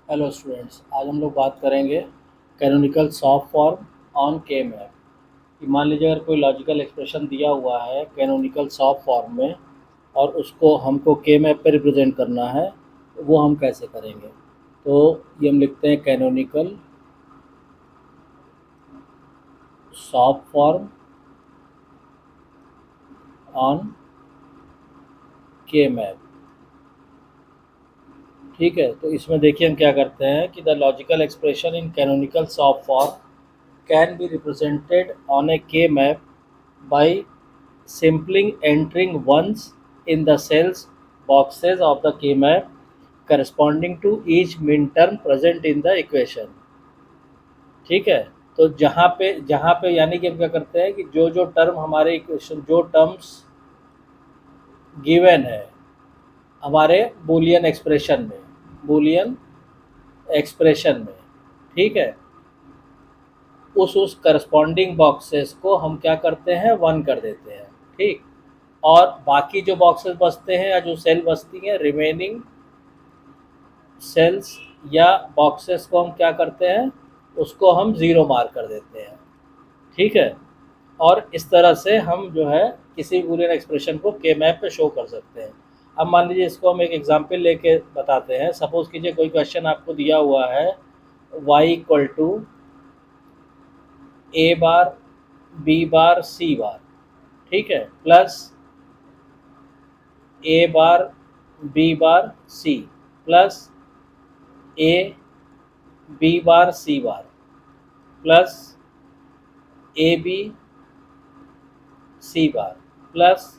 Hello students, आज हम लोग बात करेंगे कैनोनिकल सॉफ्ट फॉर्म ऑन के मैप। कि मान लीजिए अगर कोई लॉजिकल एक्सप्रेशन दिया हुआ है कैनोनिकल सॉफ्ट फॉर्म में और उसको हमको के मैप पे रिप्रेजेंट करना है, तो वो हम कैसे करेंगे। तो ये हम लिखते हैं कैनोनिकल सॉफ्ट फॉर्म ऑन के मैप। ठीक है, तो इसमें देखिए हम क्या करते हैं कि the logical expression in canonical soft form can be represented on a K map by simply entering ones in the cells boxes of the K-map corresponding to each min term present in the equation। ठीक है, तो जहाँ पे यानी कि हम क्या करते हैं कि जो जो टर्म हमारे इक्वेशन, जो टर्म्स गिवन है हमारे बूलियन एक्सप्रेशन में, ठीक है, उस करस्पॉन्डिंग बॉक्सेस को हम क्या करते हैं, वन कर देते हैं। ठीक, और बाकी जो बॉक्सेस बचते हैं या जो सेल बचती हैं, रिमेनिंग सेल्स या बॉक्सेस को हम क्या करते हैं, उसको हम ज़ीरो मार्क कर देते हैं। ठीक है, और इस तरह से हम जो है किसी बूलियन एक्सप्रेशन को के मैप पे शो कर सकते हैं। अब मान लीजिए इसको हम एक एग्जांपल लेके बताते हैं। सपोज कीजिए कोई क्वेश्चन आपको दिया हुआ है y equal to a bar b bar c bar, ठीक है, plus a bar b bar c plus a b bar c bar plus a b c bar plus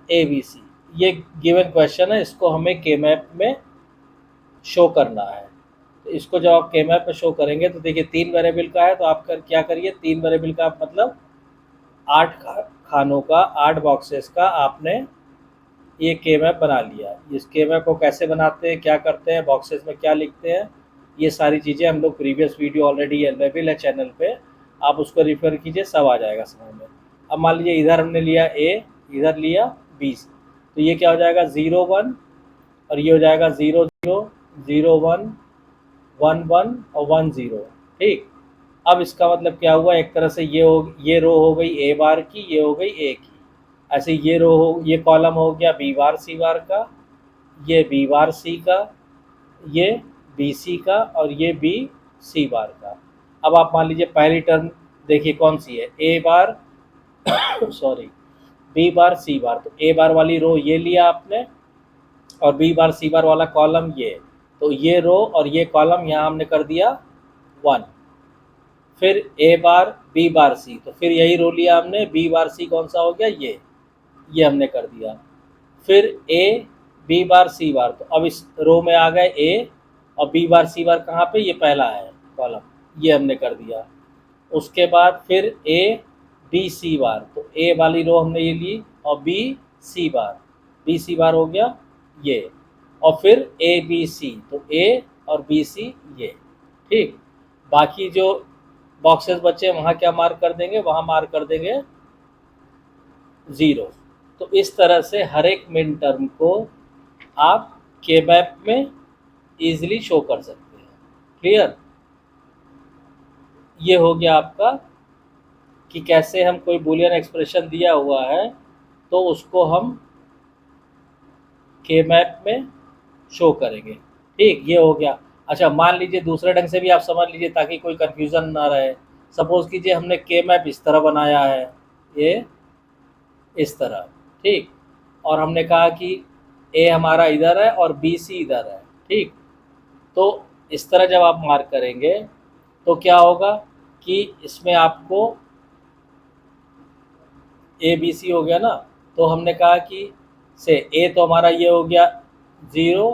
a b c. ये given question है, इसको हमें के map में show करना है। तो इसको जब आप के मैप में शो करेंगे तो देखिए तीन वेरिएबल का है, तो आप क्या करिए, तीन वेरिएबल का मतलब आठ खानों का, आठ बॉक्सेस का आपने ये के मैप बना लिया। इस के मैप को कैसे बनाते हैं, क्या करते हैं, बॉक्सेस में क्या लिखते हैं, ये सारी चीज़ें हम लोग प्रीवियस वीडियो ऑलरेडी अवेलेबल है चैनल पे, आप उसको रिफ़र कीजिए, सब आ जाएगा समझ में। अब मान लीजिए इधर हमने लिया ए, इधर लिया बी, तो ये क्या हो जाएगा, 0 1, और ये हो जाएगा 0 0 0 1 1 1 और 1 0। ठीक, अब इसका मतलब क्या हुआ, एक तरह से ये रो हो गई ए बार की, ये हो गई ए की। ऐसे ये कॉलम हो गया बी बार सी बार का, ये बी बार सी का, ये बी सी का, और ये बी सी बार का। अब आप मान लीजिए पहली टर्म देखिए कौन सी है, ए बार सॉरी बी बार सी बार, तो ए बार वाली रो ये लिया आपने और बी बार सी बार वाला कॉलम ये, तो ये रो और ये कॉलम यहाँ हमने कर दिया 1। फिर ए बार बी बार सी, तो फिर यही रो लिया हमने, बी बार सी कौन सा हो गया, ये हमने कर दिया। फिर ए बी बार सी बार, तो अब इस रो में आ गए ए, और बी बार सी बार कहाँ पे, ये पहला है कॉलम, ये हमने कर दिया। उसके बाद फिर ए बी सी बार, तो ए वाली रो हमने ये ली, और बी सी बार हो गया ये, और फिर ए बी सी, तो ए और बी सी ये। ठीक, बाकी जो बॉक्सेस बचे वहाँ क्या मार्क कर देंगे, वहाँ मार्क कर देंगे 0। तो इस तरह से हर एक मिन टर्म को आप के मैप में इजीली शो कर सकते हैं। क्लियर, ये हो गया आपका कि कैसे हम कोई बूलियन एक्सप्रेशन दिया हुआ है तो उसको हम के मैप में शो करेंगे। ठीक, ये हो गया। अच्छा, मान लीजिए दूसरे ढंग से भी आप समझ लीजिए ताकि कोई कन्फ्यूज़न ना रहे। सपोज़ कीजिए हमने के मैप इस तरह बनाया है, ये इस तरह, ठीक, और हमने कहा कि ए हमारा इधर है और बी सी इधर है। ठीक, तो इस तरह जब आप मार्क करेंगे तो क्या होगा कि इसमें आपको ए बी सी हो गया ना, तो हमने कहा कि से ए तो हमारा ये हो गया 0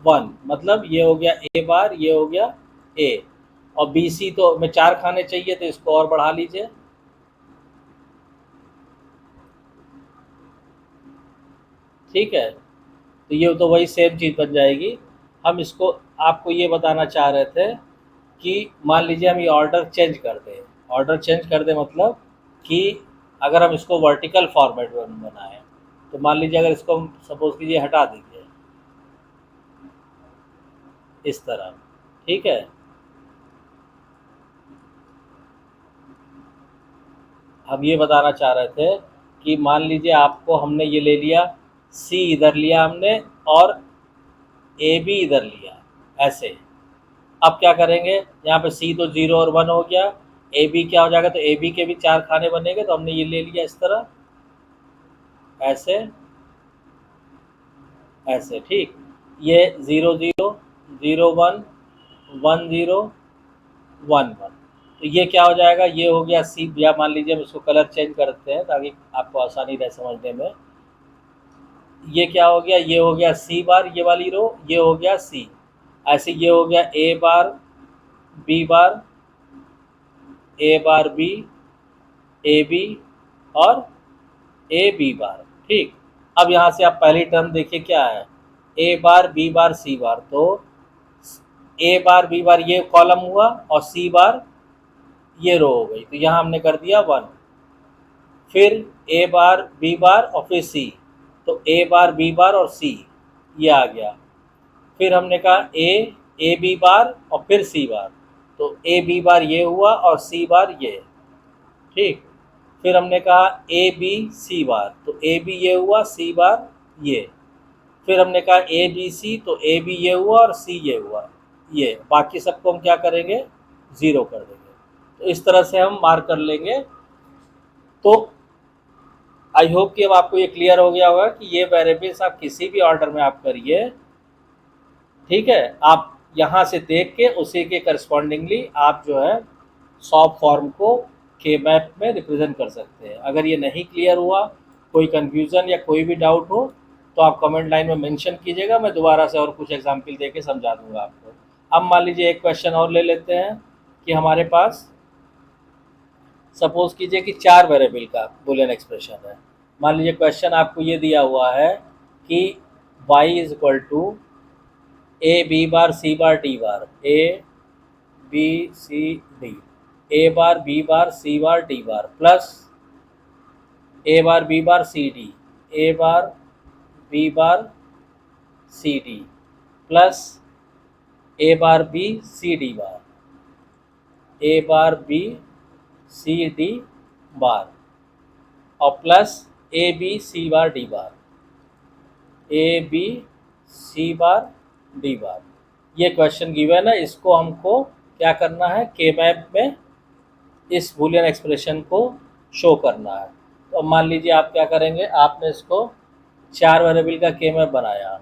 1, मतलब ये हो गया ए बार, ये हो गया ए, और बी सी तो हमें 4 खाने चाहिए, तो इसको और बढ़ा लीजिए। ठीक है, तो ये तो वही सेम चीज़ बन जाएगी। हम इसको आपको ये बताना चाह रहे थे कि मान लीजिए हम ये ऑर्डर चेंज कर दें, मतलब कि अगर हम इसको वर्टिकल फॉर्मेट में बनाएं, तो मान लीजिए अगर इसको हम सपोज कीजिए हटा दीजिए, इस तरह। ठीक है, हम ये बताना चाह रहे थे कि मान लीजिए आपको हमने ये ले लिया, सी इधर लिया हमने और ए बी इधर लिया, ऐसे। अब क्या करेंगे, यहाँ पे सी तो 0 और 1 हो गया, ए बी क्या हो जाएगा, तो ए बी के भी 4 खाने बनेंगे, तो हमने ये ले लिया इस तरह, ऐसे ऐसे। ठीक, ये 0 0 0 1 1 0 1 1, तो ये क्या हो जाएगा, ये हो गया सी, या मान लीजिए हम इसको कलर चेंज करते हैं ताकि आपको आसानी रहे समझने में। ये क्या हो गया, ये हो गया सी बार, ये वाली रो, ये हो गया सी, ऐसे ये हो गया a bar b bar, a bar b, a b और ए बी बार। ठीक, अब यहाँ से आप पहली टर्म देखिए क्या है, ए बार बी बार सी बार, तो ए बार बी बार ये कॉलम हुआ और सी बार ये रो हो गई, तो यहाँ हमने कर दिया 1। फिर ए बार बी बार और फिर सी, तो ए बार बी बार और सी, ये आ गया। फिर हमने कहा ए बी बार और फिर सी बार, तो ए बी बार ये हुआ और सी बार ये। ठीक, फिर हमने कहा ए बी सी बार, तो ए बी ये हुआ, सी बार ये। फिर हमने कहा ए बी सी, तो ए बी ये हुआ और सी ये हुआ, ये। बाकी सबको हम क्या करेंगे, 0 कर देंगे। तो इस तरह से हम मार्क कर लेंगे। तो आई होप कि अब आपको ये क्लियर हो गया होगा कि ये वेरिएबल्स आप किसी भी ऑर्डर में आप करिए, ठीक है, आप यहाँ से देख के उसी के करस्पॉन्डिंगली आप जो है सॉल्व फॉर्म को के मैप में रिप्रेजेंट कर सकते हैं। अगर ये नहीं क्लियर हुआ, कोई कन्फ्यूज़न या कोई भी डाउट हो, तो आप कमेंट लाइन में मेंशन कीजिएगा, मैं दोबारा से और कुछ एग्जाम्पल दे के समझा दूंगा आपको। अब मान लीजिए एक क्वेश्चन और ले लेते हैं कि हमारे पास सपोज कीजिए कि 4 वेरिएबल का बूलियन एक्सप्रेशन है। मान लीजिए क्वेश्चन आपको ये दिया हुआ है कि y is equal to a b bar c bar d bar, a b c d, a bar b bar c bar d bar, plus a bar b bar c d, a bar b bar c d, plus a bar b c d bar, a bar b c d bar, और plus a b c bar d bar, a b c bar d bar. ये question given है, इसको हमको क्या करना है, के map में इस बूलियन एक्सप्रेशन को शो करना है। तो मान लीजिए आप क्या करेंगे, आपने इसको 4 वेरिएबल का के मैप बनाया,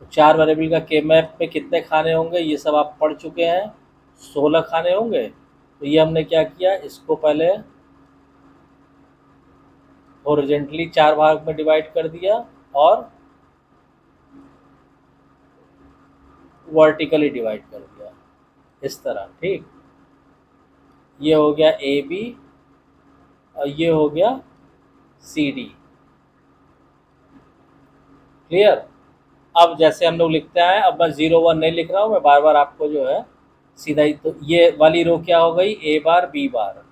तो 4 वेरिएबल का के मैप में कितने खाने होंगे ये सब आप पढ़ चुके हैं, 16 खाने होंगे। तो ये हमने क्या किया, इसको पहले हॉरिजॉन्टली 4 भाग में डिवाइड कर दिया और वर्टिकली डिवाइड कर दिया इस तरह। ठीक, ये हो गया ए बी और ये हो गया सी डी। क्लियर। अब जैसे हम लोग लिखते हैं, अब मैं 0 1 नहीं लिख रहा हूँ, मैं बार बार आपको जो है सीधा ही, तो ये वाली रो क्या हो गई, ए बार बी बार।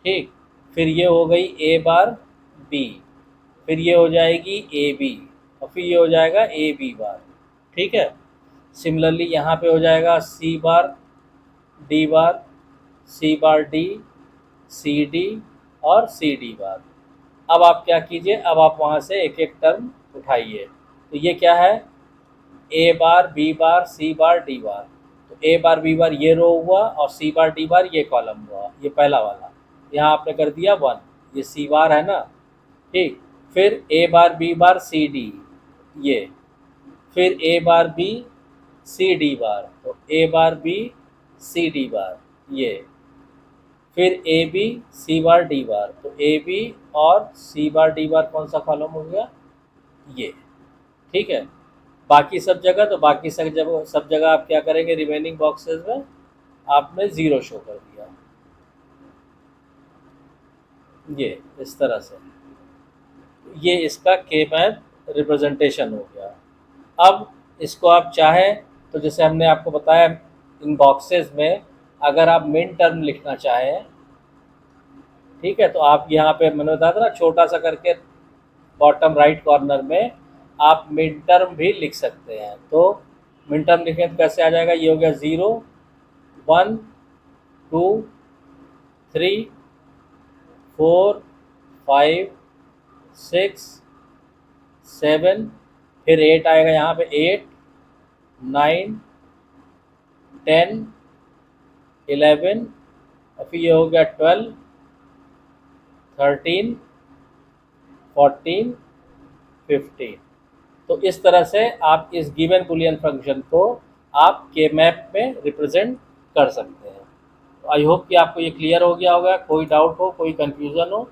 ठीक, फिर ये हो गई ए बार बी, फिर ये हो जाएगी ए बी और फिर ये हो जाएगा ए बी बार। ठीक है, सिमिलरली यहाँ पे हो जाएगा सी बार डी बार, c bar D, C D और सी डी बार। अब आप क्या कीजिए, अब आप वहाँ से एक एक टर्म उठाइए। तो ये क्या है, ए bar b bar c bar d बार, तो ए बार बी बार ये रो हुआ और सी बार डी बार ये कॉलम हुआ, ये पहला वाला। यहाँ आपने कर दिया 1, ये सी बार है ना। ठीक, फिर ए bar b bar c D ये, फिर ए बार बी सी डी बार, तो ए bar b c d bar ये, फिर ए बी सी बार डी बार, तो ए बी और सी बार डी बार कौन सा कॉलम हो गया, ये। ठीक है, बाकी सब जगह, तो बाकी सब जगह आप क्या करेंगे, रिमेनिंग बॉक्सेस में आपने 0 शो कर दिया, ये इस तरह से। ये इसका के मैप रिप्रेजेंटेशन हो गया। अब इसको आप चाहें तो जैसे हमने आपको बताया, इन बॉक्सेस में अगर आप मिन टर्म लिखना चाहें, ठीक है, तो आप यहाँ पे मैंने बताया था ना, छोटा सा करके बॉटम राइट कॉर्नर में आप मिड टर्म भी लिख सकते हैं। तो मिड टर्म लिखें तो कैसे आ जाएगा, ये हो गया 0 1 2 3 4 5 6 7, फिर 8 आएगा यहाँ पे, 8 9 10 11, और फिर ये हो गया 12 13 14 15। तो इस तरह से आप इस गिवन बुलियन फंक्शन को आप के मैप में रिप्रेजेंट कर सकते हैं। तो आई होप कि आपको ये क्लियर हो गया होगा। कोई डाउट हो, कोई कंफ्यूजन हो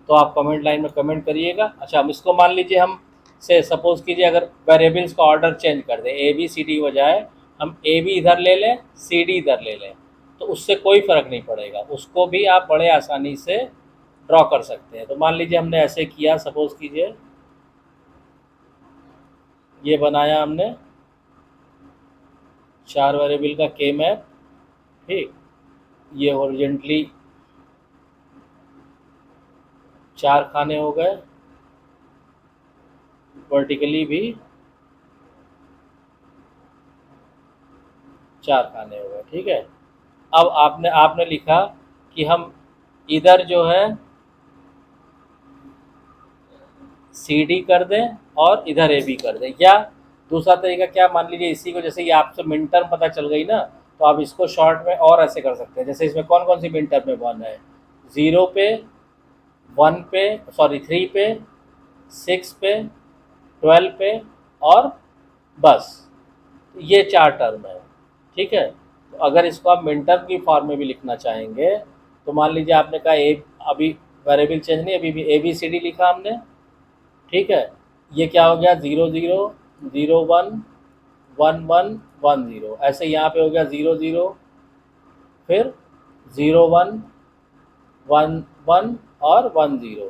तो आप कमेंट लाइन में कमेंट करिएगा। अच्छा, हम इसको मान लीजिए, हम से सपोज कीजिए अगर वेरिएबल्स का ऑर्डर चेंज कर दें, ए बी सी डी बजाय हम ए बी इधर ले लें, सी डी इधर ले लें, तो उससे कोई फ़र्क नहीं पड़ेगा, उसको भी आप बड़े आसानी से ड्रॉ कर सकते हैं। तो मान लीजिए हमने ऐसे किया, सपोज कीजिए ये बनाया हमने 4 वेरिएबल का के मैप, ठीक। ये हॉरिजॉन्टली 4 खाने हो गए, वर्टिकली भी 4 खाने हो गए, ठीक है। अब आपने लिखा कि हम इधर जो है सी डी कर दें और इधर ए बी कर दें, या दूसरा तरीका क्या, मान लीजिए इसी को, जैसे ये आपसे मिड टर्म पता चल गई ना, तो आप इसको शॉर्ट में और ऐसे कर सकते हैं। जैसे इसमें कौन कौन सी मिड टर्म में 1 है, 0 पे, 1 पे, सॉरी 3 पे, 6 पे, 12 पे, और बस ये 4 टर्म है, ठीक है। तो अगर इसको आप मिड टर्म की फॉर्म में भी लिखना चाहेंगे तो मान लीजिए आपने कहा अभी वेरिएबल चेंज नहीं, अभी भी ए बी सी डी लिखा हमने, ठीक है। ये क्या हो गया, 0 0 0 1 1 1 1 0, ऐसे यहाँ पे हो गया 0 0, फिर 0 1 1 1 और 1 0।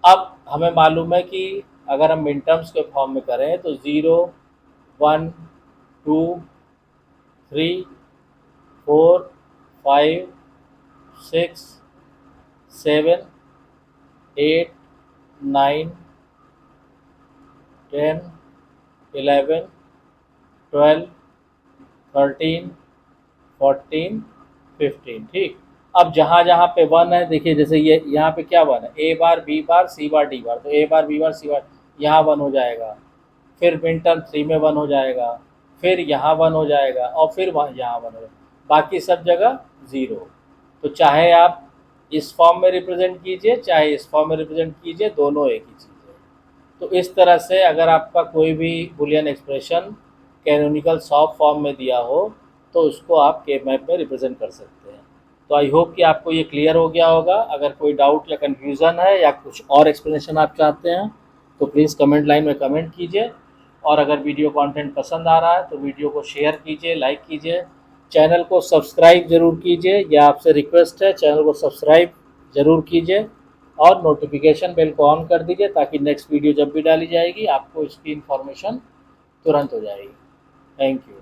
अब हमें मालूम है कि अगर हम मिड टर्म्स के फॉर्म में करें तो 0 1 2 3 4 5 6 7 8 9 10 11 12 13 14 15, ठीक। अब जहाँ जहाँ पे 1 है, देखिए जैसे ये यहाँ पे क्या 1 है, ए bar b bar c bar d बार, तो ए बार बी बार सी बार यहाँ 1 हो जाएगा, फिर मिड टर्म 3 में 1 हो जाएगा, फिर यहाँ 1 हो जाएगा, और फिर वहाँ यहाँ 1 हो जाएगा, बाकी सब जगह 0। तो चाहे आप इस फॉर्म में रिप्रेजेंट कीजिए, चाहे इस फॉर्म में रिप्रेजेंट कीजिए, दोनों एक ही चीज़ है। तो इस तरह से अगर आपका कोई भी Boolean expression canonical soft form में दिया हो तो उसको आप के मैप में रिप्रेजेंट कर सकते हैं। तो आई होप कि आपको ये क्लियर हो गया होगा। अगर कोई डाउट या कन्फ्यूज़न है या कुछ और एक्सप्लेनेशन आप चाहते हैं तो प्लीज़ कमेंट लाइन में कमेंट कीजिए, और अगर वीडियो कंटेंट पसंद आ रहा है तो वीडियो को शेयर कीजिए, लाइक कीजिए, चैनल को सब्सक्राइब ज़रूर कीजिए, यह आपसे रिक्वेस्ट है, चैनल को सब्सक्राइब ज़रूर कीजिए और नोटिफिकेशन बेल को ऑन कर दीजिए ताकि नेक्स्ट वीडियो जब भी डाली जाएगी आपको इसकी इन्फॉर्मेशन तुरंत हो जाएगी। Thank you.